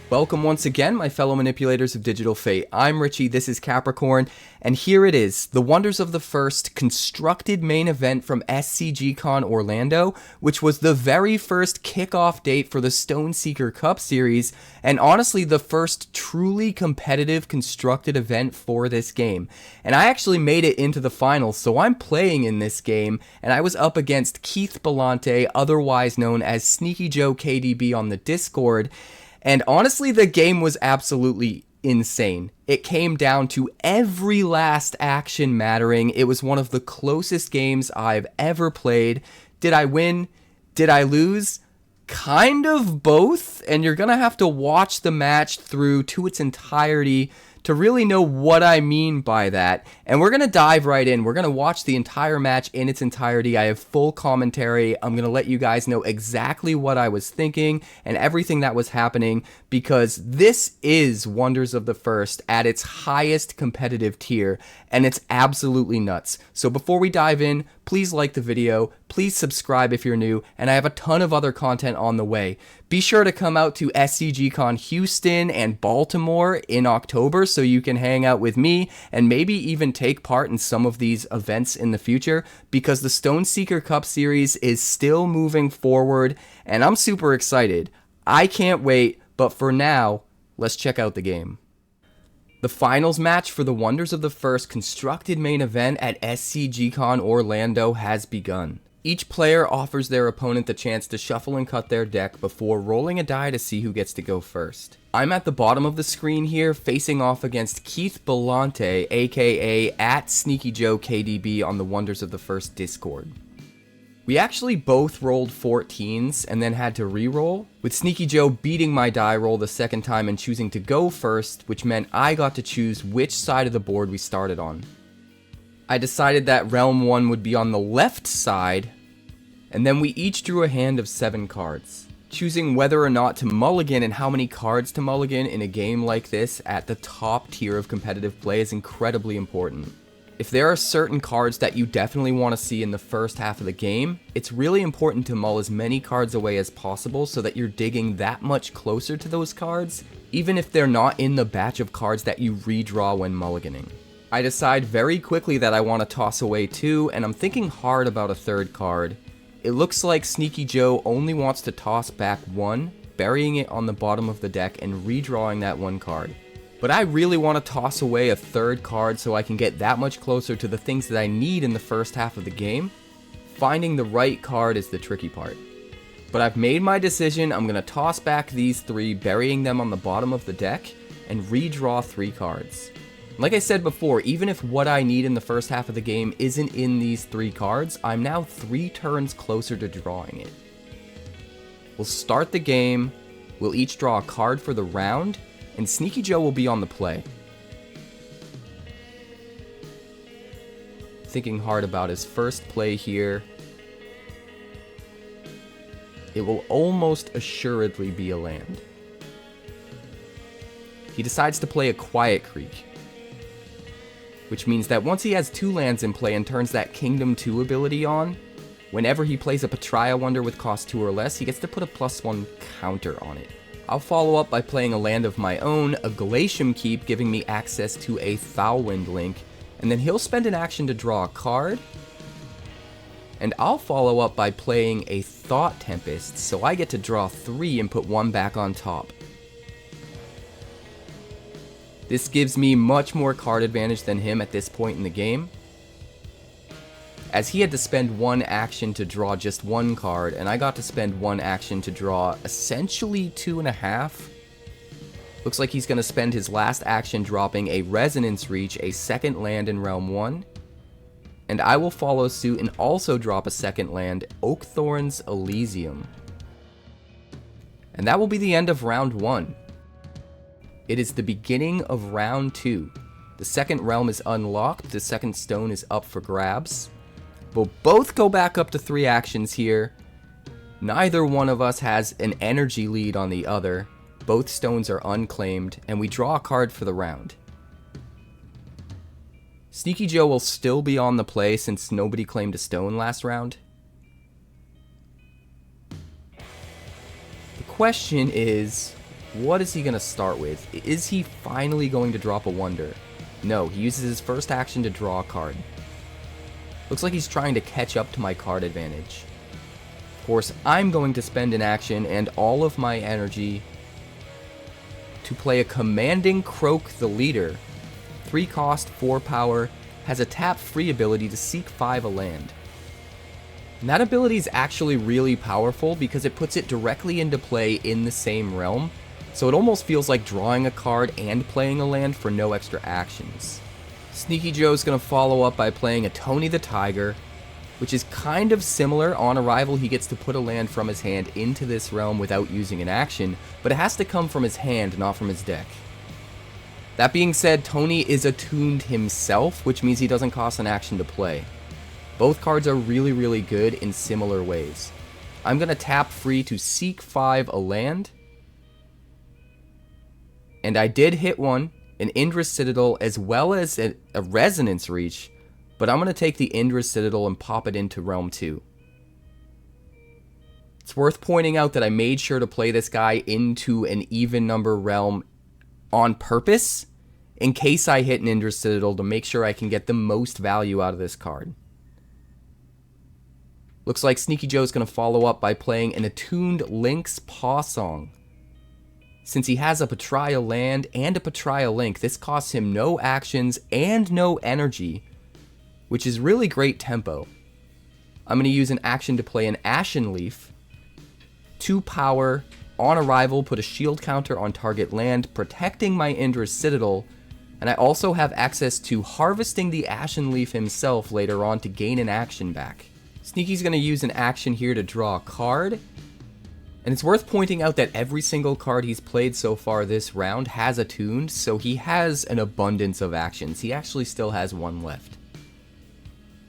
Welcome once again, my fellow manipulators of digital fate. I'm Richie, this is Capricorn, and here it is, the wonders of the first constructed main event from SCGCON Orlando, which was the very first kickoff date for the Stoneseeker Cup series, and honestly the first truly competitive constructed event for this game. And I actually made it into the finals, so I'm playing in this game, and I was up against KEITH BELLANTE, otherwise known as Sneaky Joe KDB on the Discord. And honestly, the game was absolutely insane. It came down to every last action mattering. It was one of the closest games I've ever played. Did I win? Did I lose? Kind of both. And you're going to have to watch the match through to its entirety to really know what I mean by that. And we're going to dive right in. We're going to watch the entire match in its entirety. I have full commentary. I'm going to let you guys know exactly what I was thinking and everything that was happening, because this is Wonders of the First at its highest competitive tier, and it's absolutely nuts. So before we dive in, please like the video, please subscribe if you're new, and I have a ton of other content on the way. Be sure to come out to SCGCON Houston and Baltimore in October so you can hang out with me and maybe even take part in some of these events in the future, because the Stoneseeker Cup series is still moving forward and I'm super excited. I can't wait, but for now, let's check out the game. The finals match for the Wonders of the First constructed main event at SCGCON Orlando has begun. Each player offers their opponent the chance to shuffle and cut their deck before rolling a die to see who gets to go first. I'm at the bottom of the screen here, facing off against KEITH BELLANTE, aka at Sneaky Joe KDB on the Wonders of the First Discord. We actually both rolled 14s and then had to re-roll, with Sneaky Joe beating my die roll the second time and choosing to go first, which meant I got to choose which side of the board we started on. I decided that Realm 1 would be on the left side, and then we each drew a hand of 7 cards. Choosing whether or not to mulligan and how many cards to mulligan in a game like this at the top tier of competitive play is incredibly important. If there are certain cards that you definitely want to see in the first half of the game, it's really important to mull as many cards away as possible so that you're digging that much closer to those cards, even if they're not in the batch of cards that you redraw when mulliganing. I decide very quickly that I want to toss away 2, and I'm thinking hard about a third card. It looks like Sneaky Joe only wants to toss back 1, burying it on the bottom of the deck and redrawing that 1 card. But I really want to toss away a third card so I can get that much closer to the things that I need in the first half of the game. Finding the right card is the tricky part. But I've made my decision. I'm going to toss back these 3, burying them on the bottom of the deck, and redraw 3 cards. Like I said before, even if what I need in the first half of the game isn't in these 3 cards, I'm now 3 turns closer to drawing it. We'll start the game, we'll each draw a card for the round, and Sneaky Joe will be on the play. Thinking hard about his first play here. It will almost assuredly be a land. He decides to play a Quiet Creek, which means that once he has 2 lands in play and turns that Kingdom 2 ability on, whenever he plays a Patria Wonder with cost 2 or less, he gets to put a +1 counter on it. I'll follow up by playing a land of my own, a Glacium Keep, giving me access to a Foulwind Link, and then he'll spend an action to draw a card, and I'll follow up by playing a Thought Tempest, so I get to draw 3 and put 1 back on top. This gives me much more card advantage than him at this point in the game, as he had to spend 1 action to draw just 1 card, and I got to spend 1 action to draw essentially 2.5. Looks like he's going to spend his last action dropping a Resonance Reach, a second land in Realm 1, and I will follow suit and also drop a second land, Oakthorn's Elysium. And that will be the end of round 1. It is the beginning of round 2. The second realm is unlocked, the second stone is up for grabs. We'll both go back up to 3 actions here. Neither one of us has an energy lead on the other. Both stones are unclaimed, and we draw a card for the round. Sneaky Joe will still be on the play since nobody claimed a stone last round. The question is, What is he going to start with? Is he finally going to drop a Wonder? No, he uses his first action to draw a card. Looks like he's trying to catch up to my card advantage. Of course, I'm going to spend an action and all of my energy to play a Commanding Croak the Leader. 3 cost, 4 power, has a tap-free ability to seek 5 a land. And that ability is actually really powerful because it puts it directly into play in the same realm, so it almost feels like drawing a card and playing a land for no extra actions. Sneaky Joe's going to follow up by playing a Tony the Tiger, which is kind of similar. On arrival, he gets to put a land from his hand into this realm without using an action, but it has to come from his hand, not from his deck. That being said, Tony is attuned himself, which means he doesn't cost an action to play. Both cards are really, really good in similar ways. I'm going to tap free to seek 5 a land. And I did hit one, an Indra's Citadel, as well as a Resonance Reach, but I'm going to take the Indra's Citadel and pop it into Realm 2. It's worth pointing out that I made sure to play this guy into an even number realm on purpose, in case I hit an Indra's Citadel, to make sure I can get the most value out of this card. Looks like Sneaky Joe's going to follow up by playing an attuned Link's Paw Song. Since he has a Patria land and a Patria Link, this costs him no actions and no energy, which is really great tempo. I'm going to use an action to play an Ashen Leaf. 2 power, on arrival, put a shield counter on target land, protecting my Indra's Citadel, and I also have access to harvesting the Ashen Leaf himself later on to gain an action back. Sneaky's going to use an action here to draw a card, and it's worth pointing out that every single card he's played so far this round has attuned, so he has an abundance of actions. He actually still has 1 left.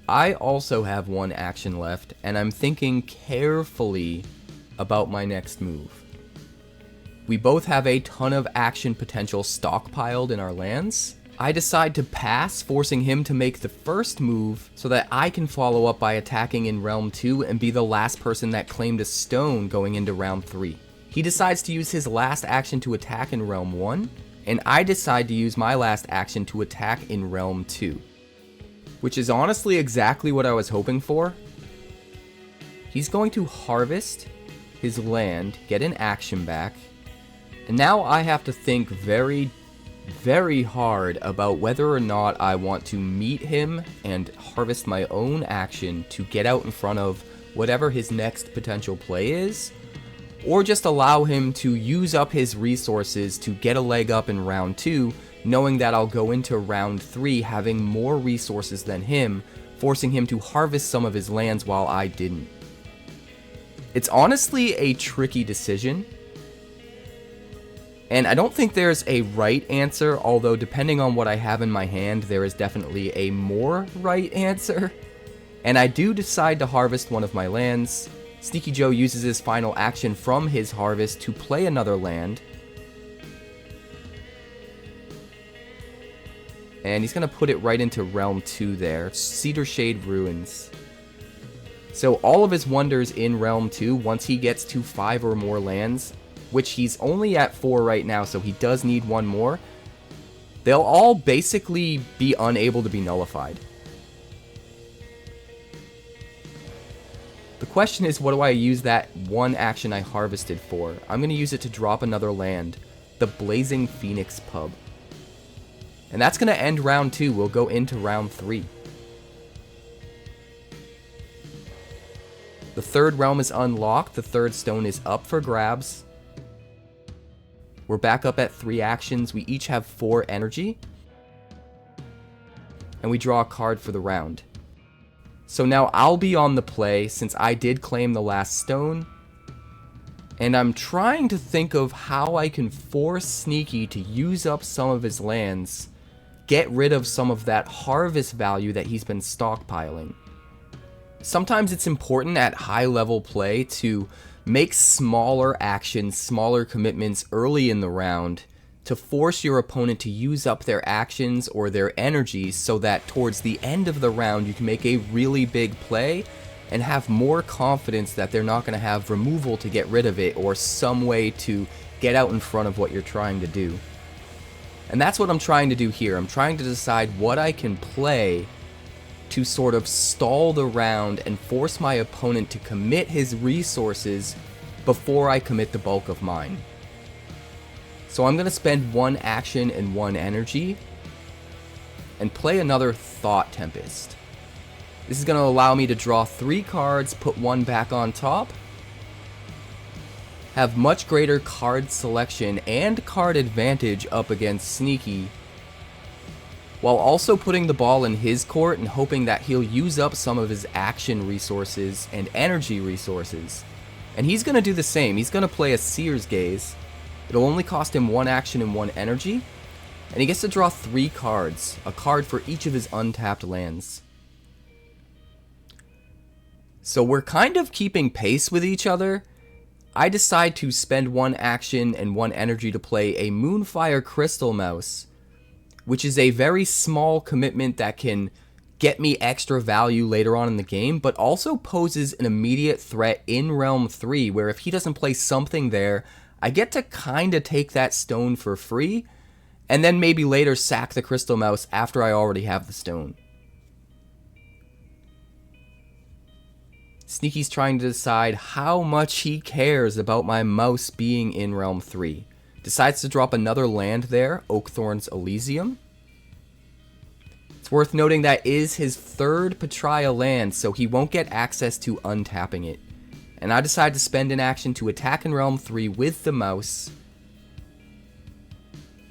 I also have 1 action left, and I'm thinking carefully about my next move. We both have a ton of action potential stockpiled in our lands. I decide to pass, forcing him to make the first move so that I can follow up by attacking in Realm 2 and be the last person that claimed a stone going into Round 3. He decides to use his last action to attack in Realm 1, and I decide to use my last action to attack in Realm 2. Which is honestly exactly what I was hoping for. He's going to harvest his land, get an action back, and now I have to think very hard about whether or not I want to meet him and harvest my own action to get out in front of whatever his next potential play is, or just allow him to use up his resources to get a leg up in Round 2, knowing that I'll go into Round 3 having more resources than him, forcing him to harvest some of his lands while I didn't. It's honestly a tricky decision, and I don't think there's a right answer, although depending on what I have in my hand, there is definitely a more right answer. And I do decide to harvest one of my lands. Sneaky Joe uses his final action from his harvest to play another land. And he's going to put it right into Realm 2 there, Cedar Shade Ruins. So all of his wonders in Realm 2, once he gets to 5 or more lands, which he's only at 4 right now, so he does need 1 more, they'll all basically be unable to be nullified. The question is, what do I use that 1 action I harvested for? I'm going to use it to drop another land, the Blazing Phoenix Pub. And that's going to end Round 2. We'll go into Round 3. The 3rd realm is unlocked. The 3rd stone is up for grabs. We're back up at 3 actions. We each have 4 energy. And we draw a card for the round. So now I'll be on the play since I did claim the last stone. And I'm trying to think of how I can force Sneaky to use up some of his lands, get rid of some of that harvest value that he's been stockpiling. Sometimes it's important at high level play to make smaller actions, smaller commitments early in the round to force your opponent to use up their actions or their energy so that towards the end of the round you can make a really big play and have more confidence that they're not going to have removal to get rid of it or some way to get out in front of what you're trying to do. And that's what I'm trying to do here. I'm trying to decide what I can play to sort of stall the round and force my opponent to commit his resources before I commit the bulk of mine. So I'm going to spend 1 action and 1 energy and play another Thought Tempest. This is going to allow me to draw 3 cards, put 1 back on top, have much greater card selection and card advantage up against Sneaky, while also putting the ball in his court and hoping that he'll use up some of his action resources and energy resources. And he's going to do the same. He's going to play a Seer's Gaze. It'll only cost him 1 action and 1 energy, and he gets to draw 3 cards, a card for each of his untapped lands. So we're kind of keeping pace with each other. I decide to spend 1 action and 1 energy to play a Moonfire Crystal Mouse, which is a very small commitment that can get me extra value later on in the game, but also poses an immediate threat in Realm 3, where if he doesn't play something there, I get to kind of take that stone for free, and then maybe later sack the Crystal Mouse after I already have the stone. Sneaky's trying to decide how much he cares about my mouse being in Realm 3. Decides to drop another land there, Oakthorn's Elysium. It's worth noting that is his 3rd Patria land, so he won't get access to untapping it. And I decide to spend an action to attack in Realm 3 with the mouse,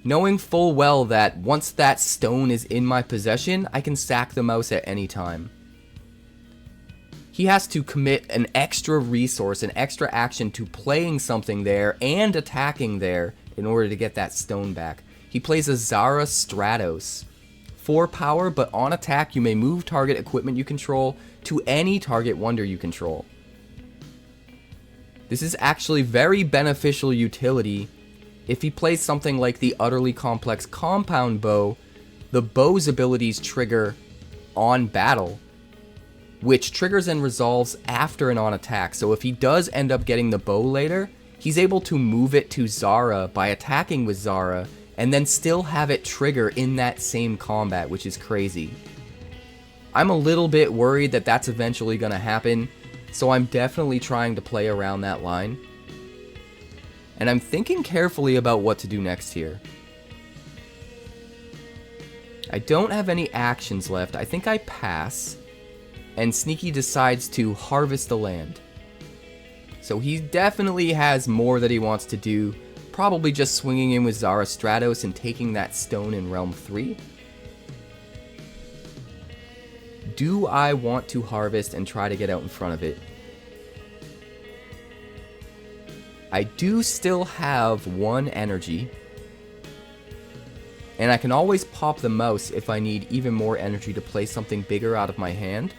knowing full well that once that stone is in my possession, I can sack the mouse at any time. He has to commit an extra resource, an extra action to playing something there and attacking there in order to get that stone back. He plays a Zara Stratos. 4 power, but on attack you may move target equipment you control to any target wonder you control. This is actually very beneficial utility. If he plays something like the Utterly Complex Compound Bow, the bow's abilities trigger on battle, which triggers and resolves after and on attack. So if he does end up getting the bow later, he's able to move it to Zara by attacking with Zara, and then still have it trigger in that same combat, which is crazy. I'm a little bit worried that that's eventually going to happen, so I'm definitely trying to play around that line. And I'm thinking carefully about what to do next here. I don't have any actions left. I think I pass, and Sneaky decides to harvest the land. So he definitely has more that he wants to do. Probably just swinging in with Zara Stratos and taking that stone in Realm 3. Do I want to harvest and try to get out in front of it? I do still have 1 energy, and I can always pop the mouse if I need even more energy to play something bigger out of my hand.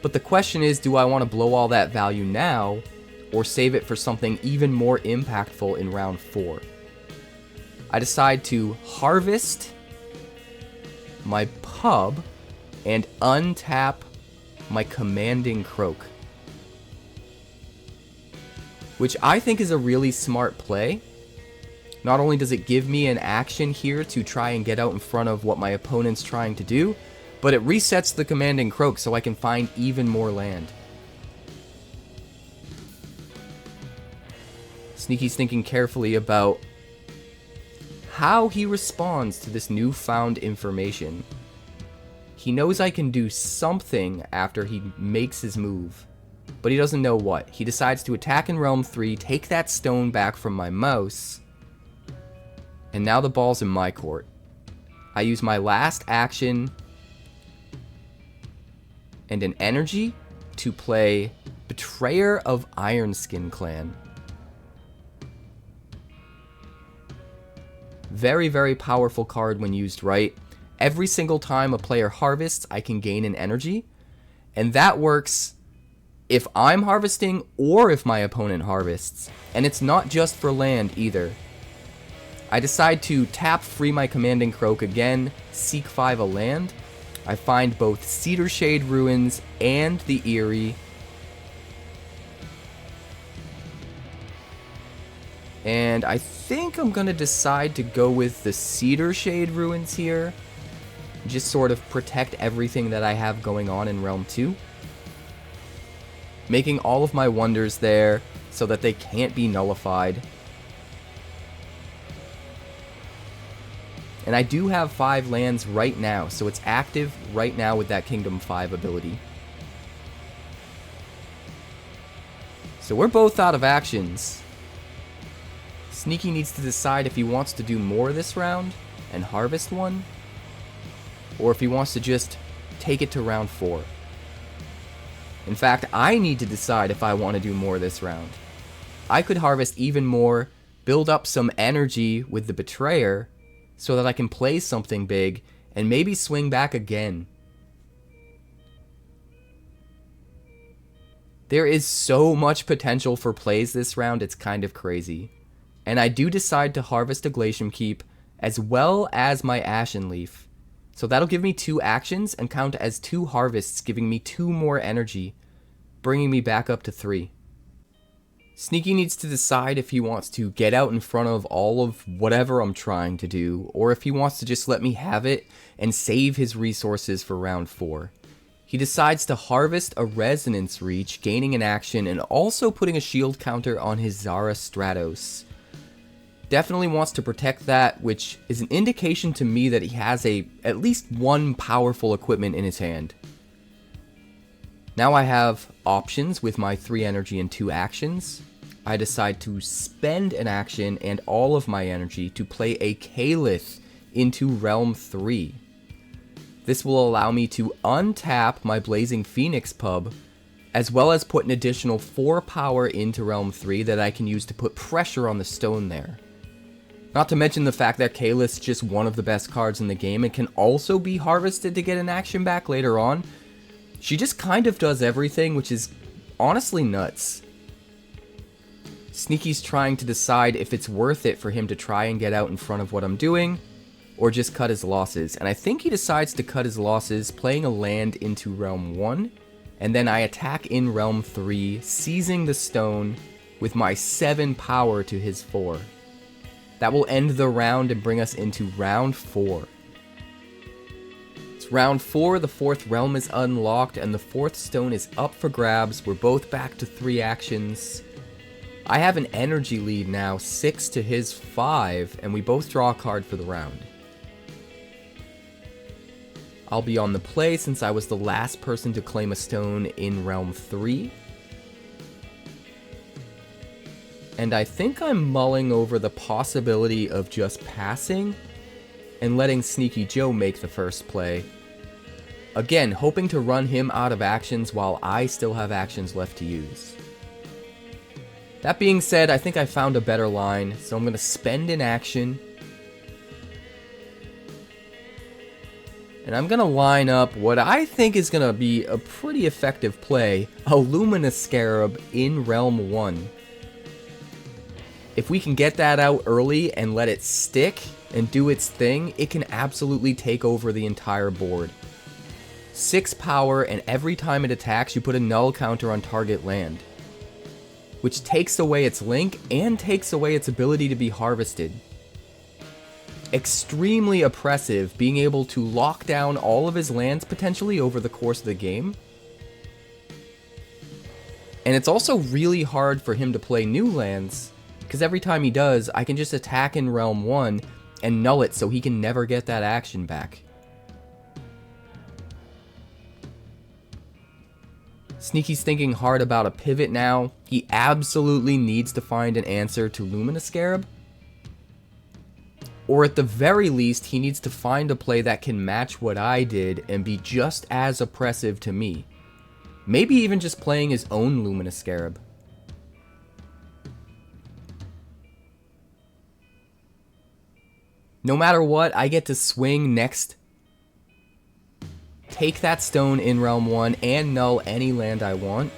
But the question is, do I want to blow all that value now, or save it for something even more impactful in round 4? I decide to harvest my pub and untap my Commanding Croak, which I think is a really smart play. Not only does it give me an action here to try and get out in front of what my opponent's trying to do, but it resets the Commanding Croak so I can find even more land. Sneaky's thinking carefully about how he responds to this newfound information. He knows I can do something after he makes his move, but he doesn't know what. He decides to attack in Realm 3, take that stone back from my mouse, and now the ball's in my court. I use my last action and an energy to play Betrayer of Ironskin Clan. Very, very powerful card when used right. Every single time a player harvests, I can gain an energy, and that works if I'm harvesting or if my opponent harvests. And it's not just for land either. I decide to tap free my Commanding Croak again, seek 5 a land, I find both Cedar Shade Ruins and the Eyrie. And I think I'm going to decide to go with the Cedar Shade Ruins here. Just sort of protect everything that I have going on in Realm 2. Making all of my wonders there so that they can't be nullified. And I do have 5 lands right now, so it's active right now with that Kingdom 5 ability. So we're both out of actions. Sneaky needs to decide if he wants to do more this round and harvest one, or if he wants to just take it to round 4. In fact, I need to decide if I want to do more this round. I could harvest even more, build up some energy with the Betrayer, so that I can play something big, and maybe swing back again. There is so much potential for plays this round, it's kind of crazy. And I do decide to harvest a Glacium Keep, as well as my Ashen Leaf. So that'll give me 2 actions and count as 2 harvests, giving me 2 more energy, bringing me back up to 3. Sneaky needs to decide if he wants to get out in front of all of whatever I'm trying to do, or if he wants to just let me have it and save his resources for round 4. He decides to harvest a Resonance Reach, gaining an action and also putting a shield counter on his Zara Stratos. Definitely wants to protect that, which is an indication to me that he has at least one powerful equipment in his hand. Now I have options with my 3 energy and 2 actions. I decide to spend an action and all of my energy to play a KEITH into Realm 3. This will allow me to untap my Blazing Phoenix pub, as well as put an additional 4 power into Realm 3 that I can use to put pressure on the stone there. Not to mention the fact that KEITH's just one of the best cards in the game and can also be harvested to get an action back later on. She just kind of does everything, which is honestly nuts. Sneaky's trying to decide if it's worth it for him to try and get out in front of what I'm doing, or just cut his losses. And I think he decides to cut his losses, playing a land into Realm 1, and then I attack in Realm 3, seizing the stone with my 7 power to his 4. That will end the round and bring us into round 4. It's round 4, the 4th realm is unlocked, and the 4th stone is up for grabs. We're both back to 3 actions. I have an energy lead now, 6 to his 5, and we both draw a card for the round. I'll be on the play since I was the last person to claim a stone in Realm 3. And I think I'm mulling over the possibility of just passing and letting Sneaky Joe make the first play. Again, hoping to run him out of actions while I still have actions left to use. That being said, I think I found a better line, so I'm going to spend an action. And I'm going to line up what I think is going to be a pretty effective play, a Luminous Scarab in Realm 1. If we can get that out early and let it stick and do its thing, it can absolutely take over the entire board. 6 power, and every time it attacks, you put a null counter on target land, which takes away its link and takes away its ability to be harvested. Extremely oppressive, being able to lock down all of his lands potentially over the course of the game. And it's also really hard for him to play new lands, because every time he does, I can just attack in Realm 1 and null it so he can never get that action back. Sneaky's thinking hard about a pivot now. He absolutely needs to find an answer to Luminous Scarab. Or at the very least, he needs to find a play that can match what I did and be just as oppressive to me. Maybe even just playing his own Luminous Scarab. No matter what, I get to swing next, take that stone in Realm 1, and null any land I want.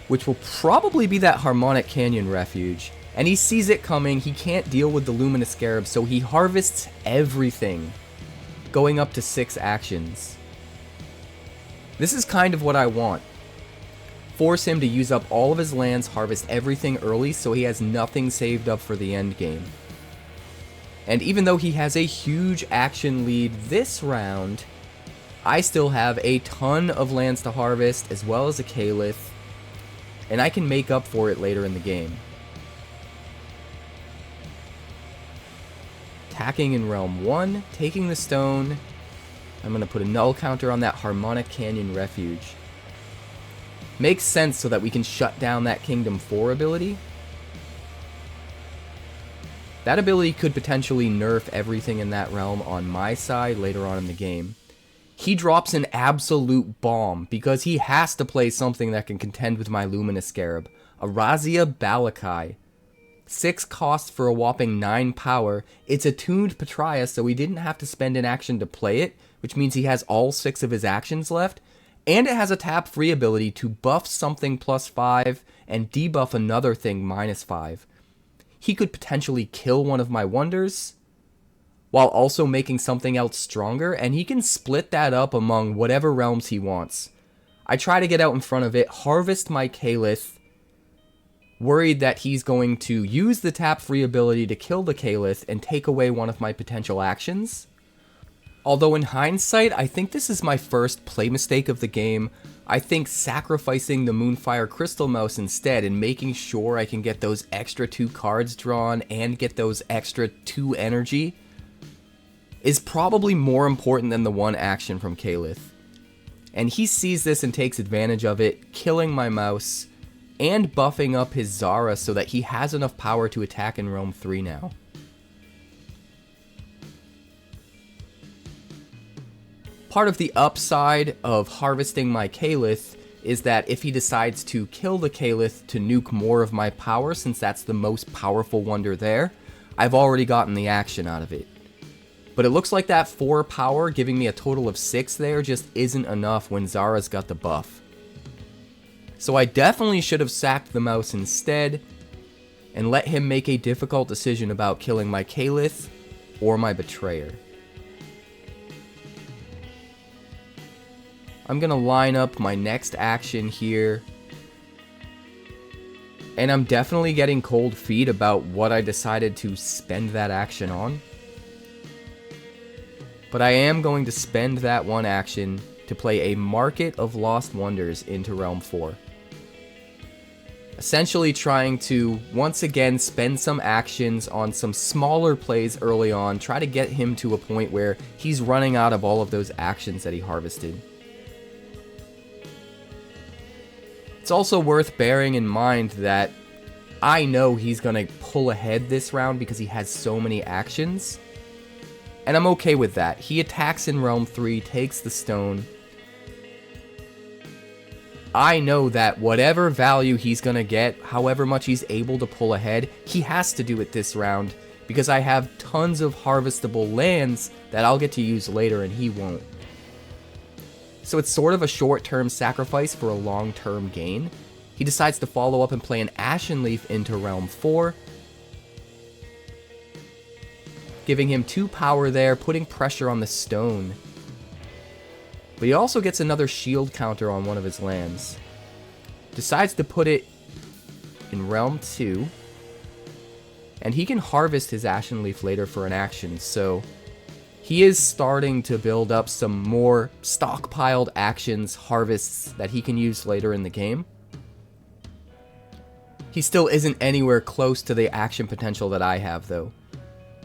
Which will probably be that Harmonic Canyon Refuge. And he sees it coming, he can't deal with the Luminous Scarab, so he harvests everything. going up to 6 actions. This is kind of what I want. Force him to use up all of his lands, harvest everything early so he has nothing saved up for the end game. And even though he has a huge action lead this round, I still have a ton of lands to harvest as well as a Calyth, and I can make up for it later in the game. Attacking in Realm 1, taking the stone. I'm going to put a null counter on that Harmonic Canyon Refuge. Makes sense so that we can shut down that Kingdom 4 ability. That ability could potentially nerf everything in that realm on my side later on in the game. He drops an absolute bomb because he has to play something that can contend with my Luminous Scarab. 𝐅𝐵𝐿aNte. 6 cost for a whopping 9 power. It's attuned Patria, so he didn't have to spend an action to play it, which means he has all 6 of his actions left. And it has a tap-free ability to buff something +5 and debuff another thing -5. He could potentially kill one of my wonders, while also making something else stronger, and he can split that up among whatever realms he wants. I try to get out in front of it, harvest my Calyth, worried that he's going to use the tap-free ability to kill the Calyth and take away one of my potential actions. Although in hindsight, I think this is my first play mistake of the game. I think sacrificing the Moonfire Crystal Mouse instead and making sure I can get those extra 2 cards drawn and get those extra 2 energy is probably more important than the 1 action from Calyth. And he sees this and takes advantage of it, killing my mouse and buffing up his Zara so that he has enough power to attack in Realm 3 now. Part of the upside of harvesting my Calyth is that if he decides to kill the Calyth to nuke more of my power, since that's the most powerful wonder there, I've already gotten the action out of it. But it looks like that 4 power, giving me a total of 6 there, just isn't enough when Zara's got the buff. So I definitely should have sacked the mouse instead, and let him make a difficult decision about killing my Calyth or my Betrayer. I'm going to line up my next action here. And I'm definitely getting cold feet about what I decided to spend that action on. But I am going to spend that 1 action to play a Market of Lost Wonders into Realm 4. Essentially trying to, once again, spend some actions on some smaller plays early on. Try to get him to a point where he's running out of all of those actions that he harvested. It's also worth bearing in mind that I know he's going to pull ahead this round because he has so many actions. And I'm okay with that. He attacks in Realm 3, takes the stone. I know that whatever value he's going to get, however much he's able to pull ahead, he has to do it this round because I have tons of harvestable lands that I'll get to use later and he won't. So it's sort of a short-term sacrifice for a long-term gain. He decides to follow up and play an Ashen Leaf into Realm 4, giving him 2 power there, putting pressure on the stone. But he also gets another shield counter on one of his lands. Decides to put it in Realm 2, and he can harvest his Ashen Leaf later for an action, so he is starting to build up some more stockpiled actions, harvests that he can use later in the game. He still isn't anywhere close to the action potential that I have, though.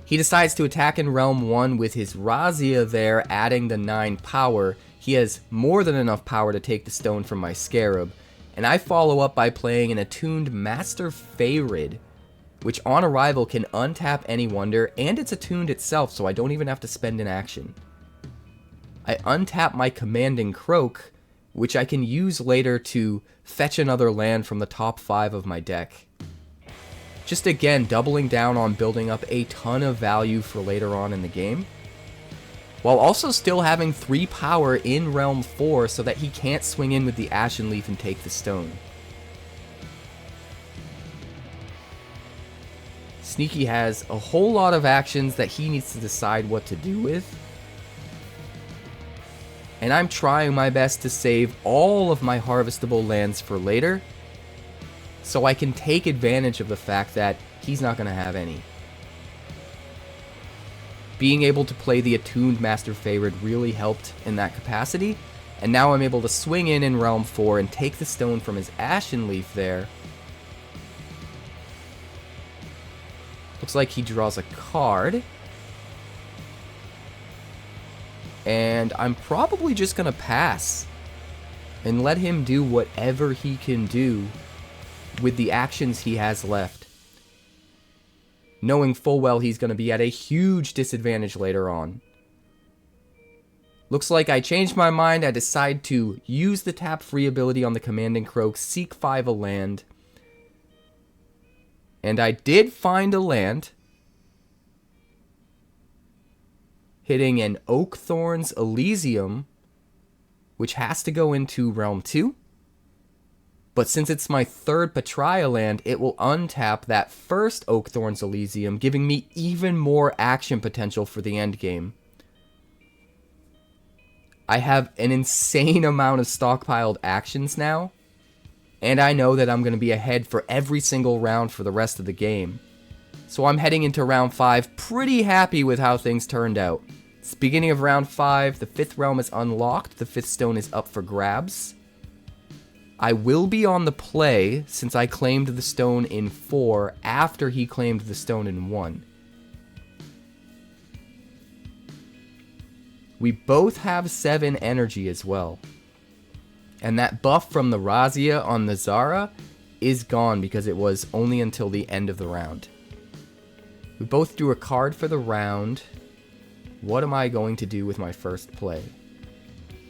He decides to attack in Realm 1 with his Razzia there, adding the 9 power. He has more than enough power to take the stone from my Scarab. And I follow up by playing an attuned Master Feyrid, which on arrival can untap any wonder, and it's attuned itself, so I don't even have to spend an action. I untap my Commanding Croak, which I can use later to fetch another land from the top 5 of my deck. Just again, doubling down on building up a ton of value for later on in the game, while also still having 3 power in Realm 4 so that he can't swing in with the Ashen Leaf and take the stone. Sneaky has a whole lot of actions that he needs to decide what to do with. and I'm trying my best to save all of my harvestable lands for later, so I can take advantage of the fact that he's not going to have any. Being able to play the Attuned Master Favored really helped in that capacity, and now I'm able to swing in Realm 4 and take the stone from his Ashen Leaf there. Looks like he draws a card. And I'm probably just going to pass and let him do whatever he can do with the actions he has left, knowing full well he's going to be at a huge disadvantage later on. Looks like I changed my mind. I decide to use the tap free ability on the Commanding Croak, seek 5 a land. And I did find a land, hitting an Oakthorn's Elysium, which has to go into Realm 2. But since it's my 3rd Patria land, it will untap that first Oakthorn's Elysium, giving me even more action potential for the endgame. I have an insane amount of stockpiled actions now, and I know that I'm going to be ahead for every single round for the rest of the game. So I'm heading into round 5 pretty happy with how things turned out. It's the beginning of round 5, the 5th realm is unlocked, the 5th stone is up for grabs. I will be on the play since I claimed the stone in 4 after he claimed the stone in 1. We both have 7 energy as well. And that buff from the Razzia on the Zara is gone because it was only until the end of the round. We both drew a card for the round. What am I going to do with my first play?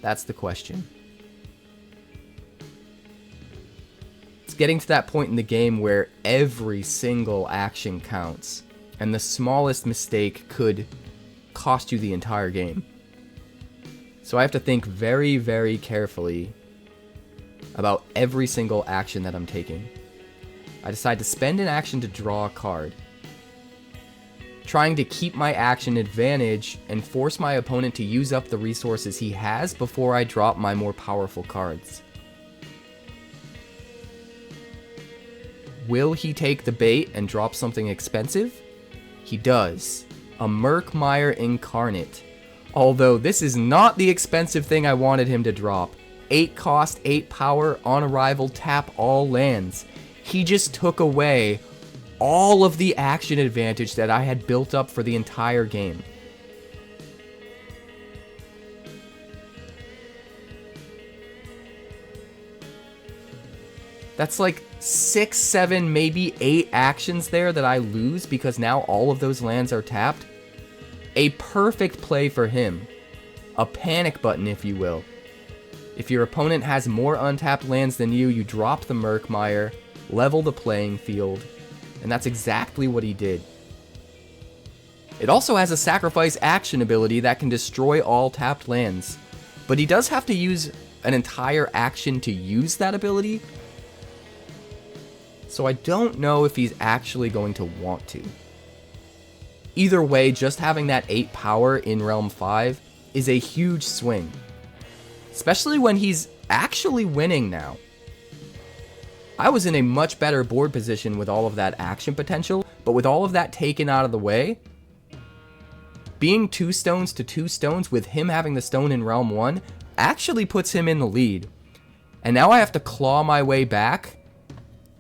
That's the question. It's getting to that point in the game where every single action counts, and the smallest mistake could cost you the entire game. So I have to think very, very carefully about every single action that I'm taking. I decide to spend an action to draw a card, trying to keep my action advantage and force my opponent to use up the resources he has before I drop my more powerful cards. Will he take the bait and drop something expensive? He does. A Murkmire Incarnate. Although this is not the expensive thing I wanted him to drop. 8 cost, 8 power, on arrival, tap all lands. He just took away all of the action advantage that I had built up for the entire game. That's like 6, 7, maybe 8 actions there that I lose because now all of those lands are tapped. A perfect play for him. A panic button, if you will. If your opponent has more untapped lands than you, you drop the Murkmire, level the playing field, and that's exactly what he did. It also has a sacrifice action ability that can destroy all tapped lands, but he does have to use an entire action to use that ability, so I don't know if he's actually going to want to. Either way, just having that 8 power in Realm 5 is a huge swing. Especially when he's actually winning now. I was in a much better board position with all of that action potential, but with all of that taken out of the way, being 2 stones to 2 stones with him having the stone in Realm 1 actually puts him in the lead. And now I have to claw my way back,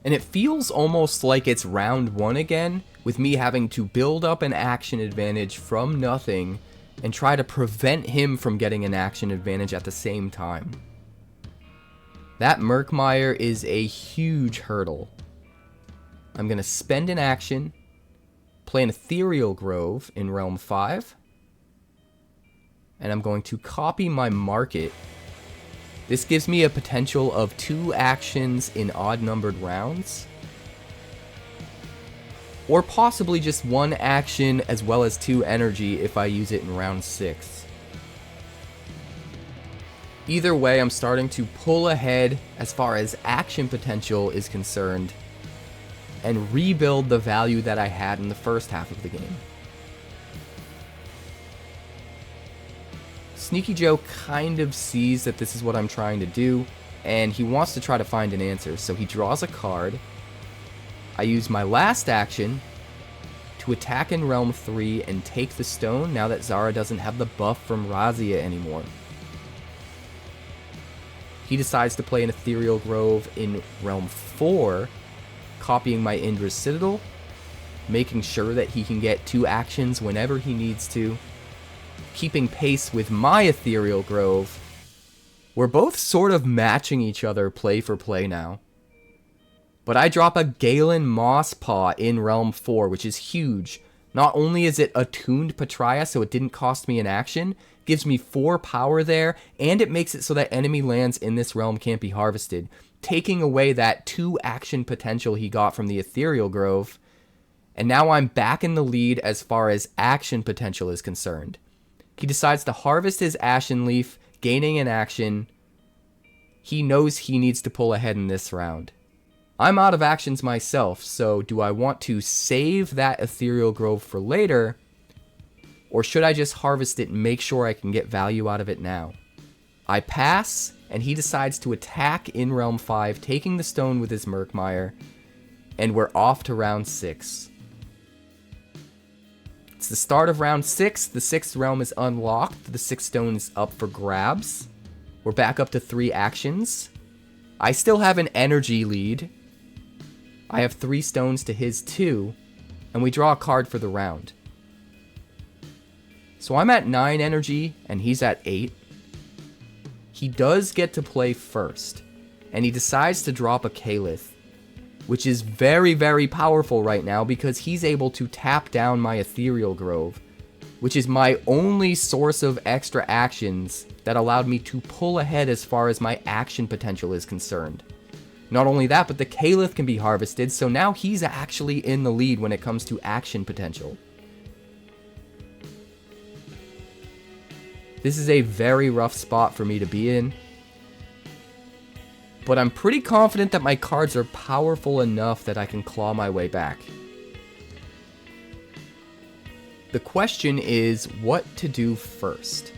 and it feels almost like it's round 1 again, with me having to build up an action advantage from nothing and try to prevent him from getting an action advantage at the same time. That Murkmire is a huge hurdle. I'm going to spend an action, play an Ethereal Grove in Realm 5, and I'm going to copy my Market. This gives me a potential of 2 actions in odd-numbered rounds, or possibly just 1 action as well as 2 energy if I use it in round 6. Either way, I'm starting to pull ahead as far as action potential is concerned and rebuild the value that I had in the first half of the game. Sneaky Joe kind of sees that this is what I'm trying to do, and he wants to try to find an answer. So he draws a card. I use my last action to attack in Realm 3 and take the stone now that Zara doesn't have the buff from Razia anymore. He decides to play an Ethereal Grove in Realm 4, copying my Indra's Citadel, making sure that he can get 2 actions whenever he needs to, keeping pace with my Ethereal Grove. We're both sort of matching each other play for play now. But I drop a Galen Mosspaw in Realm 4, which is huge. Not only is it attuned Patria, so it didn't cost me an action, gives me 4 power there, and it makes it so that enemy lands in this realm can't be harvested, taking away that 2 action potential he got from the Ethereal Grove. And now I'm back in the lead as far as action potential is concerned. He decides to harvest his Ashen Leaf, gaining an action. He knows he needs to pull ahead in this round. I'm out of actions myself, so do I want to save that Ethereal Grove for later, or should I just harvest it and make sure I can get value out of it now? I pass, and he decides to attack in Realm 5, taking the stone with his Murkmire, and we're off to round 6. It's the start of round 6, the 6th realm is unlocked, the 6th stone is up for grabs. We're back up to 3 actions. I still have an energy lead. I have 3 stones to his 2, and we draw a card for the round. So I'm at 9 energy, and he's at 8. He does get to play first, and he decides to drop a Kalith, which is very, very powerful right now because he's able to tap down my Ethereal Grove, which is my only source of extra actions that allowed me to pull ahead as far as my action potential is concerned. Not only that, but the Kalith can be harvested, so now he's actually in the lead when it comes to action potential. This is a very rough spot for me to be in, but I'm pretty confident that my cards are powerful enough that I can claw my way back. The question is what to do first.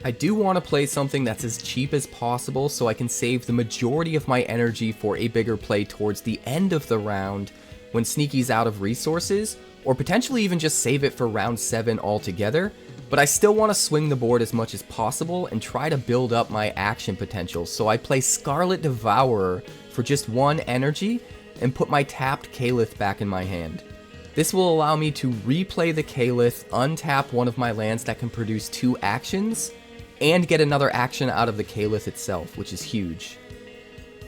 I do want to play something that's as cheap as possible so I can save the majority of my energy for a bigger play towards the end of the round when Sneaky's out of resources, or potentially even just save it for round 7 altogether, but I still want to swing the board as much as possible and try to build up my action potential, so I play Scarlet Devourer for just 1 energy and put my tapped Kalith back in my hand. This will allow me to replay the Kalith, untap one of my lands that can produce 2 actions, and get another action out of the Kalith itself, which is huge.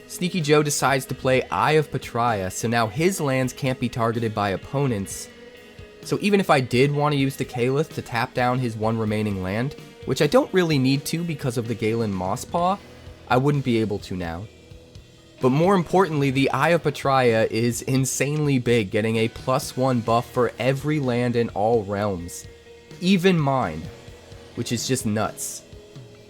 Sneaky Joe decides to play Eye of Patria, so now his lands can't be targeted by opponents. So even if I did want to use the Kalith to tap down his 1 remaining land, which I don't really need to because of the Galen Mosspaw, I wouldn't be able to now. But more importantly, the Eye of Patria is insanely big, getting a +1 buff for every land in all realms, even mine, which is just nuts.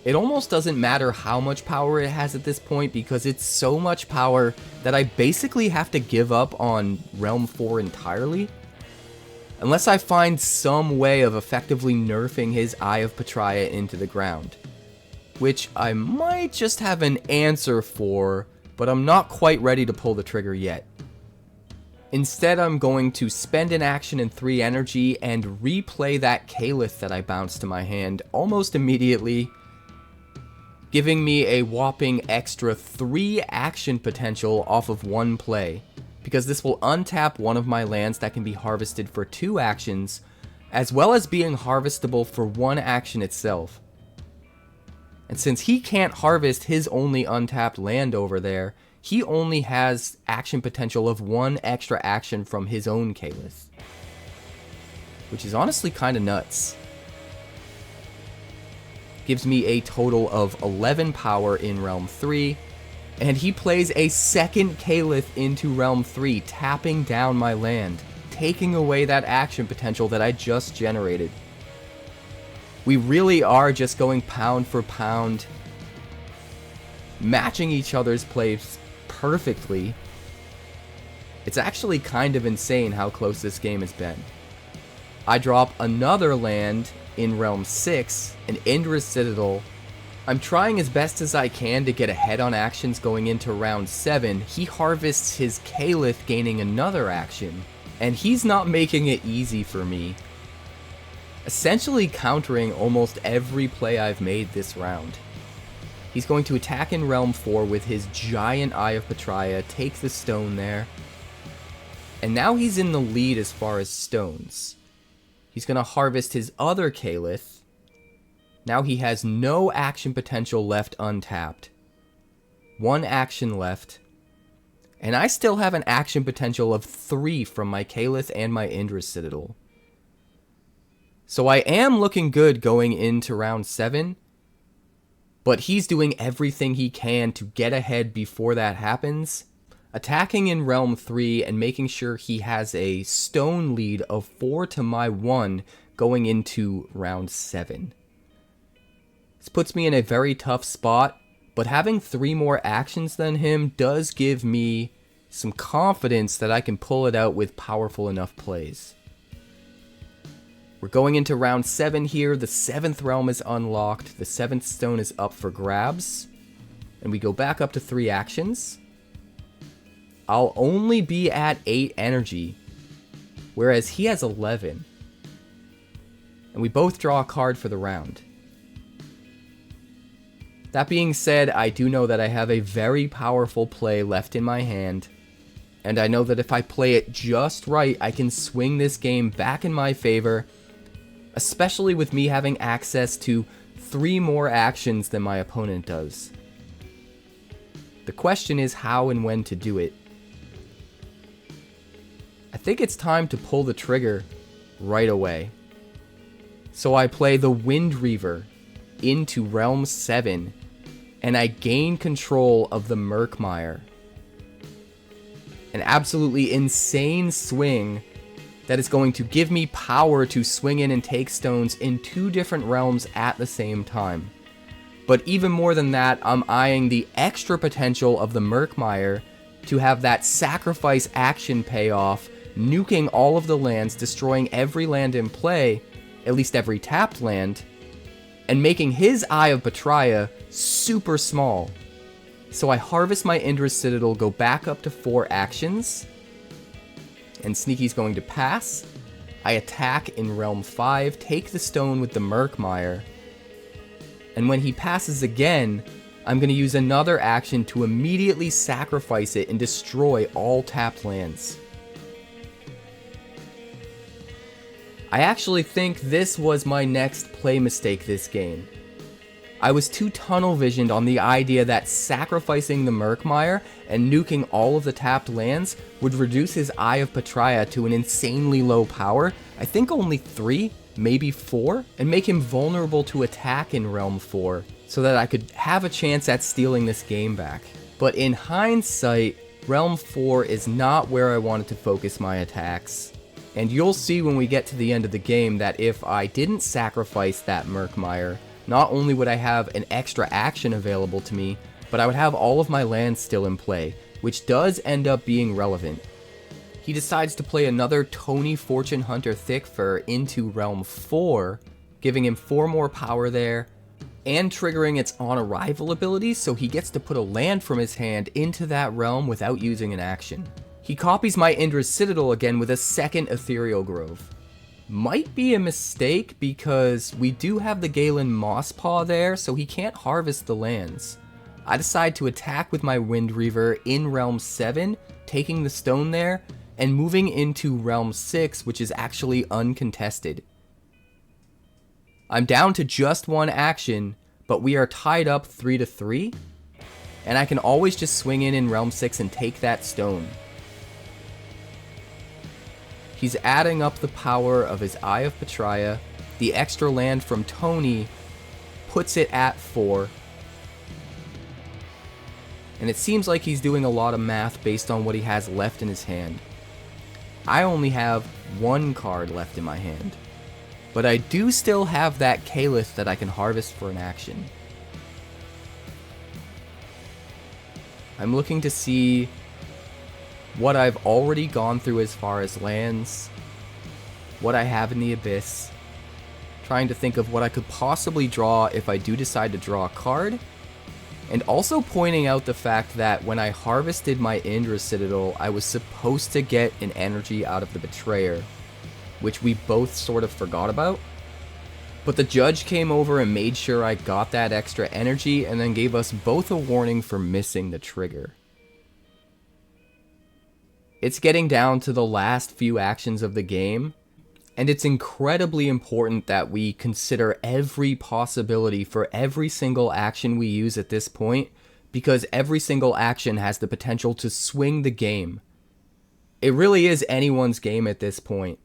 It almost doesn't matter how much power it has at this point because it's so much power that I basically have to give up on Realm 4 entirely. Unless I find some way of effectively nerfing his Eye of Patria into the ground. Which I might just have an answer for, but I'm not quite ready to pull the trigger yet. Instead, I'm going to spend an action in 3 energy and replay that Kalith that I bounced to my hand almost immediately, giving me a whopping extra 3 action potential off of 1 play, because this will untap one of my lands that can be harvested for 2 actions, as well as being harvestable for 1 action itself. And since he can't harvest his only untapped land over there, he only has action potential of 1 extra action from his own Kalith, which is honestly kinda nuts. Gives me a total of 11 power in Realm 3, and he plays a second Kalith into Realm 3, tapping down my land, taking away that action potential that I just generated. We really are just going pound for pound, matching each other's plays perfectly. It's actually kind of insane how close this game has been. I drop another land in realm 6, an Indra's Citadel. I'm trying as best as I can to get ahead on actions going into round 7. He harvests his Kalith, gaining another action, and he's not making it easy for me, essentially countering almost every play I've made this round. He's going to attack in realm 4 with his giant Eye of Petraea, take the stone there, and now he's in the lead as far as stones. He's going to harvest his other Kalith. Now he has no action potential left untapped. One action left. And I still have an action potential of 3 from my Kalith and my Indra's Citadel. So I am looking good going into round 7. But he's doing everything he can to get ahead before that happens. Attacking in realm 3 and making sure he has a stone lead of 4 to my 1 going into round 7. This puts me in a very tough spot, but having 3 more actions than him does give me some confidence that I can pull it out with powerful enough plays. We're going into round 7 here. The 7th realm is unlocked. The 7th stone is up for grabs. And we go back up to 3 actions. I'll only be at 8 energy, whereas he has 11. And we both draw a card for the round. That being said, I do know that I have a very powerful play left in my hand, and I know that if I play it just right, I can swing this game back in my favor, especially with me having access to 3 more actions than my opponent does. The question is how and when to do it. I think it's time to pull the trigger right away. So I play the Wind Reaver into realm 7, and I gain control of the Murkmire. An absolutely insane swing that is going to give me power to swing in and take stones in 2 different realms at the same time. But even more than that, I'm eyeing the extra potential of the Murkmire to have that sacrifice action payoff, nuking all of the lands, destroying every land in play, at least every tapped land, and making his Eye of Petraea super small. So I harvest my Indra's Citadel, go back up to 4 actions, and Sneaky's going to pass. I attack in realm 5, take the stone with the Murkmire, and when he passes again, I'm going to use another action to immediately sacrifice it and destroy all tapped lands. I actually think this was my next play mistake this game. I was too tunnel visioned on the idea that sacrificing the Murkmire and nuking all of the tapped lands would reduce his Eye of Petraea to an insanely low power, I think only 3, maybe 4, and make him vulnerable to attack in realm 4, so that I could have a chance at stealing this game back. But in hindsight, realm 4 is not where I wanted to focus my attacks. And you'll see when we get to the end of the game that if I didn't sacrifice that Murkmire, not only would I have an extra action available to me, but I would have all of my lands still in play, which does end up being relevant. He decides to play another Tony Fortune Hunter Thickfur into realm 4, giving him 4 more power there, and triggering its on arrival ability, so he gets to put a land from his hand into that realm without using an action. He copies my Indra's Citadel again with a second Ethereal Grove. Might be a mistake because we do have the Galen Mosspaw there, so he can't harvest the lands. I decide to attack with my Wind Reaver in realm 7, taking the stone there, and moving into realm 6, which is actually uncontested. I'm down to just 1 action, but we are tied up 3-3, and I can always just swing in realm 6 and take that stone. He's adding up the power of his Eye of Petraea. The extra land from Tony puts it at 4. And it seems like he's doing a lot of math based on what he has left in his hand. I only have 1 card left in my hand. But I do still have that Kalith that I can harvest for an action. I'm looking to see what I've already gone through as far as lands, what I have in the Abyss, trying to think of what I could possibly draw if I do decide to draw a card. And also pointing out the fact that when I harvested my Indra Citadel, I was supposed to get an energy out of the Betrayer, which we both sort of forgot about. But the judge came over and made sure I got that extra energy and then gave us both a warning for missing the trigger. It's getting down to the last few actions of the game, and it's incredibly important that we consider every possibility for every single action we use at this point, because every single action has the potential to swing the game. It really is anyone's game at this point.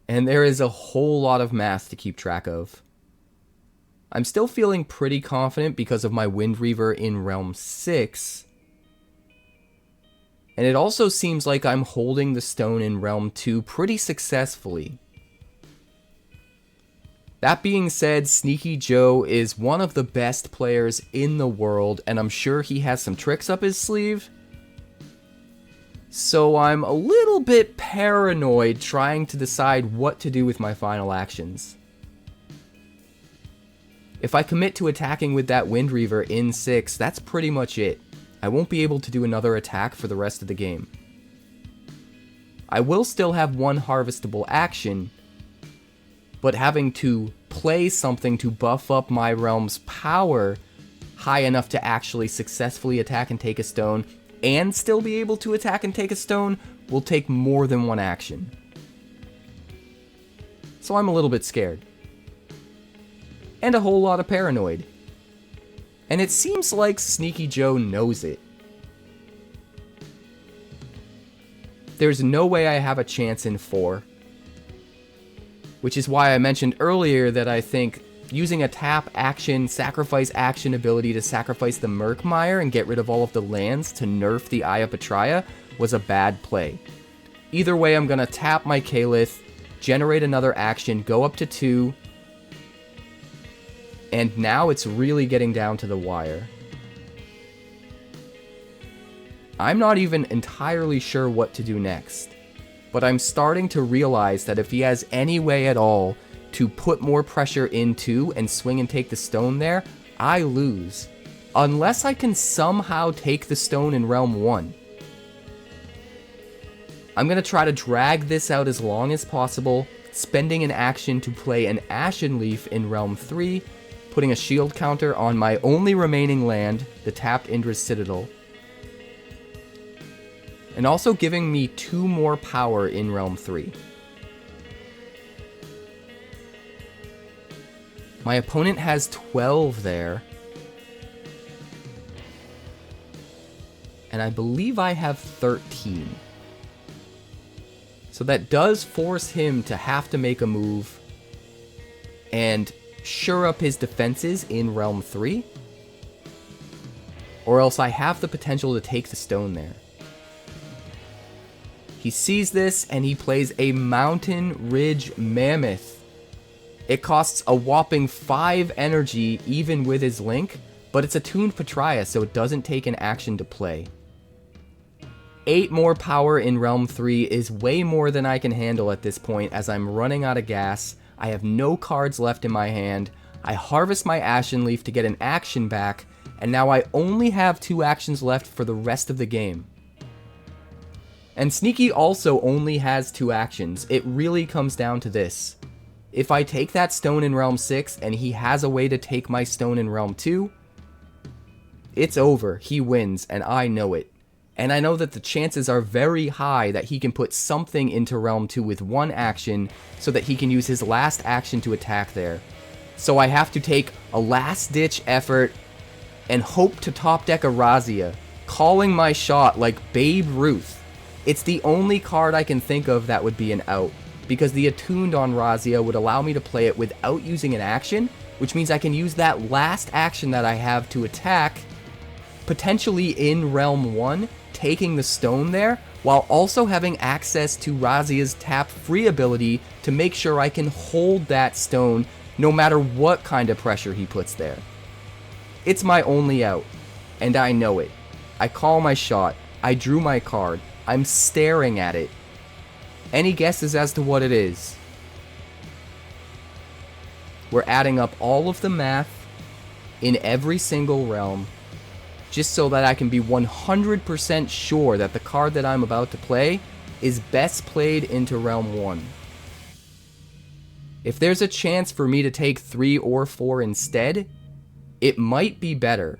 And there is a whole lot of math to keep track of. I'm still feeling pretty confident because of my Wind Reaver in Realm 6. And it also seems like I'm holding the stone in Realm 2 pretty successfully. That being said, Sneaky Joe is one of the best players in the world, and I'm sure he has some tricks up his sleeve. So I'm a little bit paranoid trying to decide what to do with my final actions. If I commit to attacking with that Wind Reaver in 6, that's pretty much it. I won't be able to do another attack for the rest of the game. I will still have one harvestable action, but having to play something to buff up my realm's power high enough to actually successfully attack and take a stone, and still be able to attack and take a stone, will take more than one action. So I'm a little bit scared. And a whole lot of paranoid. And it seems like Sneaky Joe knows it. There's no way I have a chance in 4. Which is why I mentioned earlier that I think using a tap action, sacrifice action ability to sacrifice the Murkmire and get rid of all of the lands to nerf the Eye of Betrayer was a bad play. Either way, I'm going to tap my Kalith, generate another action, go up to 2, and now it's really getting down to the wire. I'm not even entirely sure what to do next, but I'm starting to realize that if he has any way at all to put more pressure into and swing and take the stone there, I lose. Unless I can somehow take the stone in Realm 1. I'm going to try to drag this out as long as possible, spending an action to play an Ashen Leaf in Realm 3, putting a shield counter on my only remaining land, the tapped Indra's Citadel, and also giving me 2 more power in Realm 3. My opponent has 12 there, and I believe I have 13. So that does force him to have to make a move and shore up his defenses in Realm 3, or else I have the potential to take the stone there. He sees this and he plays a Mountain Ridge Mammoth. It costs a whopping 5 energy even with his link, but it's a tuned Betrayer, so it doesn't take an action to play. 8 more power in Realm 3 is way more than I can handle at this point, as I'm running out of gas. I have no cards left in my hand. I harvest my Ashen Leaf to get an action back, and now I only have 2 actions left for the rest of the game. And Sneaky also only has 2 actions. It really comes down to this. If I take that stone in Realm 6 and he has a way to take my stone in Realm 2, it's over. He wins, and I know it. And I know that the chances are very high that he can put something into Realm 2 with 1 action so that he can use his last action to attack there. So I have to take a last-ditch effort and hope to top deck a Razzia, calling my shot like Babe Ruth. It's the only card I can think of that would be an out, because the Attuned on Razzia would allow me to play it without using an action, which means I can use that last action that I have to attack, potentially in Realm 1, taking the stone there, while also having access to Razzia's tap free ability to make sure I can hold that stone no matter what kind of pressure he puts there. It's my only out, and I know it. I call my shot, I drew my card, I'm staring at it. Any guesses as to what it is? we're adding up all of the math in every single realm, just so that I can be 100% sure that the card that I'm about to play is best played into realm 1. If there's a chance for me to take 3 or 4 instead, it might be better.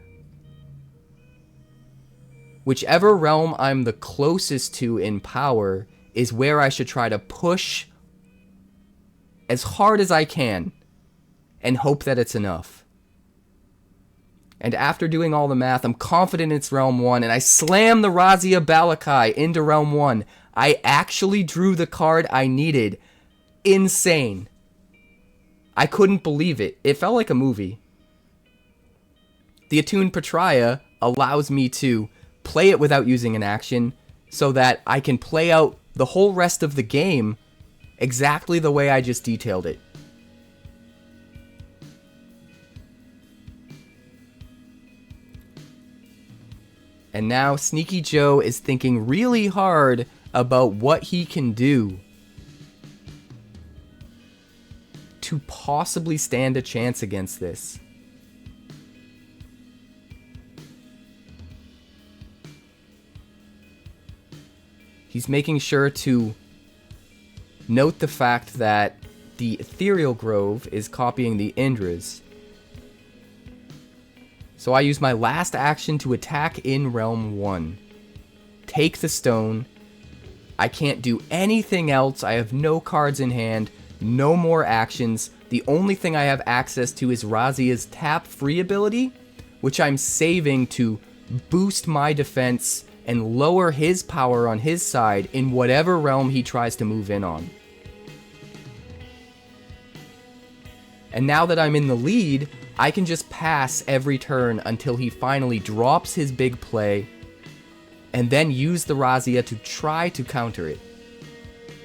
Whichever realm I'm the closest to in power is where I should try to push as hard as I can and hope that it's enough. And after doing all the math, I'm confident it's realm 1, and I slam the 𝐅𝐈𝐑𝐒 into realm 1. I actually drew the card I needed. Insane. I couldn't believe it. It felt like a movie. The attuned Pariah allows me to play it without using an action, so that I can play out the whole rest of the game exactly the way I just detailed it. And now Sneaky Joe is thinking really hard about what he can do to possibly stand a chance against this. He's making sure to note the fact that the Ethereal Grove is copying the Indra's. So I use my last action to attack in realm 1. Take the stone. I can't do anything else. I have no cards in hand, no more actions. The only thing I have access to is Razia's tap free ability, which I'm saving to boost my defense and lower his power on his side in whatever realm he tries to move in on. And now that I'm in the lead, I can just pass every turn until he finally drops his big play, and then use the Razia to try to counter it.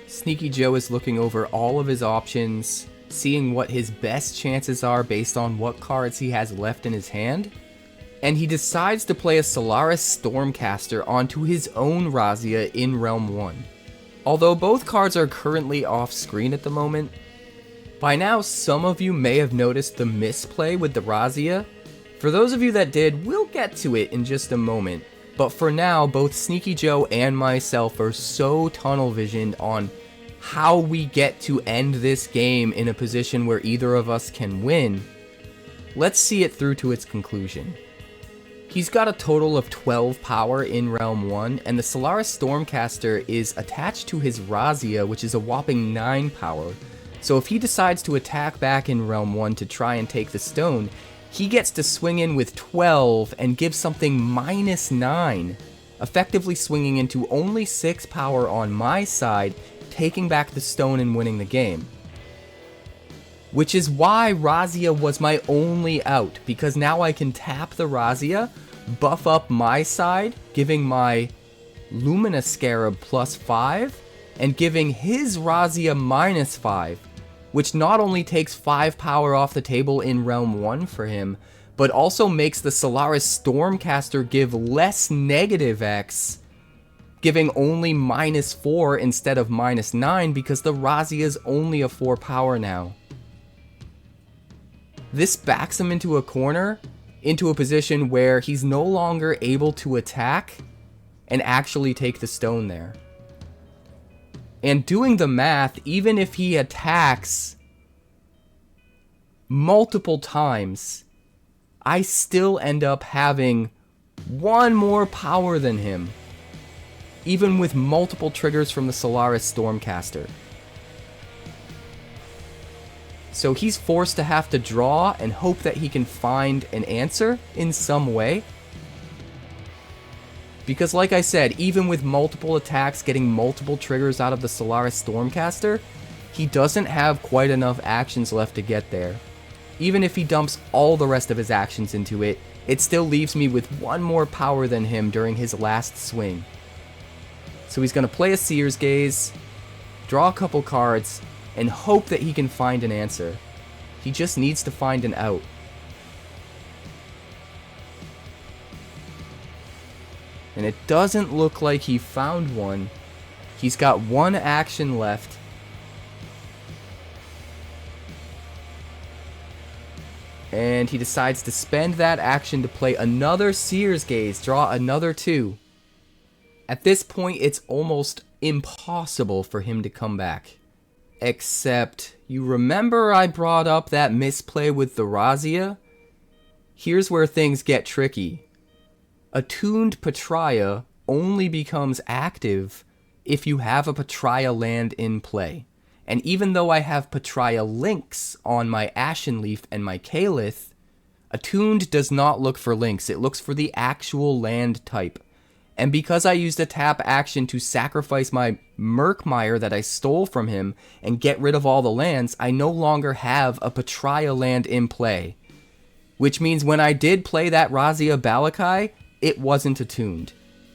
Sneaky Joe is looking over all of his options, seeing what his best chances are based on what cards he has left in his hand, and he decides to play a Solaris Stormcaster onto his own Razia in Realm 1. Although both cards are currently off screen at the moment, by now some of you may have noticed the misplay with the Razia. For those of you that did, we'll get to it in just a moment. But for now, both Sneaky Joe and myself are so tunnel visioned on how we get to end this game in a position where either of us can win. Let's see it through to its conclusion. He's got a total of 12 power in Realm 1, and the Solaris Stormcaster is attached to his Razia, which is a whopping 9 power. So if he decides to attack back in Realm 1 to try and take the stone, he gets to swing in with 12 and give something -9, effectively swinging into only 6 power on my side, taking back the stone and winning the game. Which is why Razia was my only out, because now I can tap the Razia, buff up my side, giving my Lumina Scarab +5, and giving his Razia -5, which not only takes 5 power off the table in Realm 1 for him, but also makes the Solaris Stormcaster give less -X, giving only -4 instead of -9 because the Razia is only a 4 power now. This backs him into a corner, into a position where he's no longer able to attack and actually take the stone there. And doing the math, even if he attacks multiple times, I still end up having 1 more power than him, even with multiple triggers from the Solaris Stormcaster. So he's forced to have to draw and hope that he can find an answer in some way. Because like I said, even with multiple attacks getting multiple triggers out of the Solaris Stormcaster, he doesn't have quite enough actions left to get there. Even if he dumps all the rest of his actions into it, it still leaves me with 1 more power than him during his last swing. So he's going to play a Seer's Gaze, draw a couple cards, and hope that he can find an answer. He just needs to find an out. And it doesn't look like he found one. He's got 1 action left. And he decides to spend that action to play another Seer's Gaze, draw another 2. At this point, it's almost impossible for him to come back. Except, you remember I brought up that misplay with the Razzia? Here's where things get tricky. Attuned Patraya only becomes active if you have a Patraya land in play. And even though I have Patraya links on my Ashen Leaf and my Kaelith, Attuned does not look for links, it looks for the actual land type. And because I used a tap action to sacrifice my Murkmire that I stole from him and get rid of all the lands, I no longer have a Patraya land in play. Which means when I did play that Razzia Balakai, it wasn't attuned.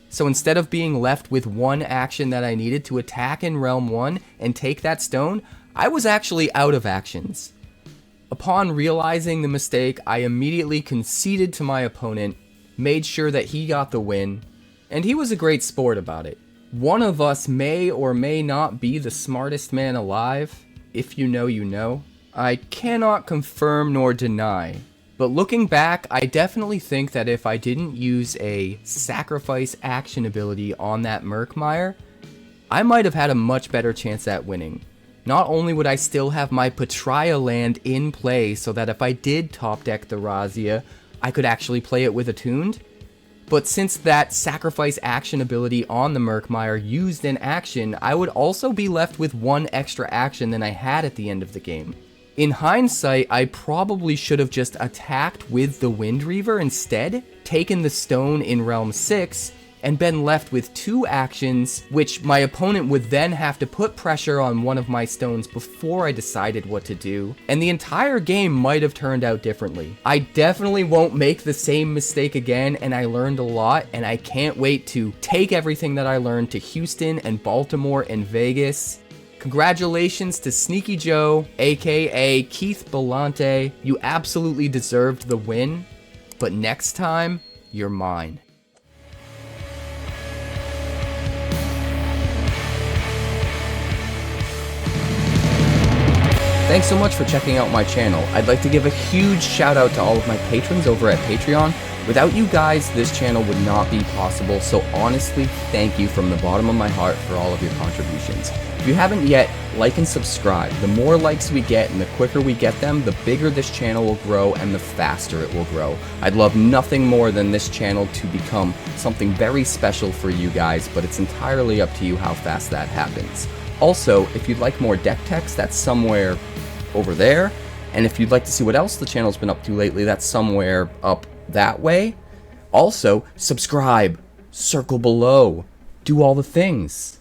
So instead of being left with one action that I needed to attack in Realm 1 and take that stone, I was actually out of actions. Upon realizing the mistake, I immediately conceded to my opponent, made sure that he got the win, and he was a great sport about it. One of us may or may not be the smartest man alive. If you know, you know. I cannot confirm nor deny. But looking back, I definitely think that if I didn't use a sacrifice action ability on that Murkmire, I might have had a much better chance at winning. Not only would I still have my Patraya land in play so that if I did top deck the Razzia, I could actually play it with Attuned, but since that sacrifice action ability on the Murkmire used an action, I would also be left with one extra action than I had at the end of the game. In hindsight, I probably should have just attacked with the Windreaver instead, taken the stone in Realm 6, and been left with 2 actions, which my opponent would then have to put pressure on one of my stones before I decided what to do, and the entire game might have turned out differently. I definitely won't make the same mistake again, and I learned a lot, and I can't wait to take everything that I learned to Houston and Baltimore and Vegas. Congratulations to Sneaky Joe, aka KEITH BELLANTE. You absolutely deserved the win, but next time, you're mine. Thanks so much for checking out my channel. I'd like to give a huge shout out to all of my patrons over at Patreon. Without you guys, this channel would not be possible, so honestly, thank you from the bottom of my heart for all of your contributions. If you haven't yet, like and subscribe. The more likes we get and the quicker we get them, the bigger this channel will grow and the faster it will grow. I'd love nothing more than this channel to become something very special for you guys, but it's entirely up to you how fast that happens. Also, if you'd like more deck text, that's somewhere over there. And if you'd like to see what else the channel's been up to lately, that's somewhere up that way. Also, subscribe, circle below, do all the things.